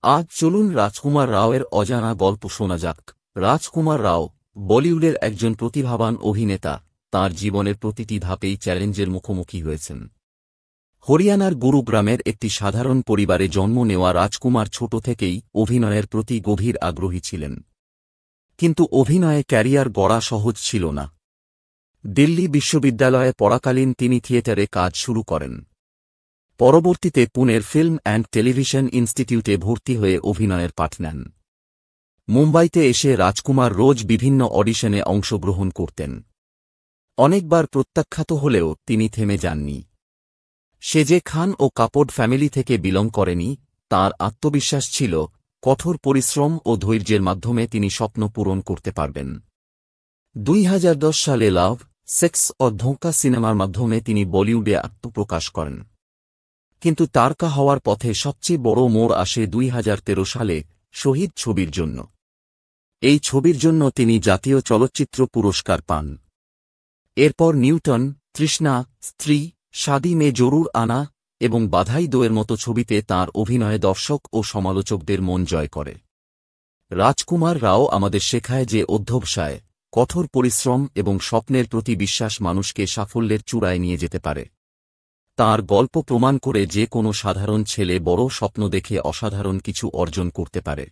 আজ চলুন রাজকুমার রাওয়ের অজানা গল্প শোনা যাক। রাজকুমার রাও বলিউডের একজন প্রতিভাবান অভিনেতা। তাঁর জীবনের প্রতিটি ধাপেই চ্যালেঞ্জের মুখোমুখি হয়েছেন। হরিয়ানার গুরুগ্রামের একটি সাধারণ পরিবারে জন্ম নেওয়া রাজকুমার ছোট থেকেই অভিনয়ের প্রতি গভীর আগ্রহী ছিলেন। কিন্তু অভিনয়ে ক্যারিয়ার গড়া সহজ ছিল না। দিল্লি বিশ্ববিদ্যালয়ে পড়াকালীন তিনি থিয়েটারে কাজ শুরু করেন। পরবর্তীতে পুনের ফিল্ম অ্যান্ড টেলিভিশন ইনস্টিটিউটে ভর্তি হয়ে অভিনয়ের পাঠ নেন। মুম্বাইতে এসে রাজকুমার রোজ বিভিন্ন অডিশনে অংশগ্রহণ করতেন। অনেকবার প্রত্যাখ্যাত হলেও তিনি থেমে যাননি। সে যে খান ও কাপড় ফ্যামিলি থেকে বিলং করেনি, তাঁর আত্মবিশ্বাস ছিল কঠোর পরিশ্রম ও ধৈর্যের মাধ্যমে তিনি স্বপ্ন পূরণ করতে পারবেন। 2010 সালে লাভ, সেক্স ও ধোঁকা সিনেমার মাধ্যমে তিনি বলিউডে আত্মপ্রকাশ করেন। কিন্তু তারকা হওয়ার পথে সবচেয়ে বড় মোড় আসে 2013 সালে শহীদ ছবির জন্য। এই ছবির জন্য তিনি জাতীয় চলচ্চিত্র পুরস্কার পান। এরপর নিউটন, তৃষ্ণা, স্ত্রী, শাদি মে জরুর আনা এবং বাধাই দোয়ের মতো ছবিতে তাঁর অভিনয়ে দর্শক ও সমালোচকদের মন জয় করে। রাজকুমার রাও আমাদের শেখায় যে অধ্যবসায়, কঠোর পরিশ্রম এবং স্বপ্নের প্রতি বিশ্বাস মানুষকে সাফল্যের চূড়ায় নিয়ে যেতে পারে। তাঁর গল্প প্রমাণ করে যে কোনো সাধারণ ছেলে বড় স্বপ্ন দেখে অসাধারণ কিছু অর্জন করতে পারে।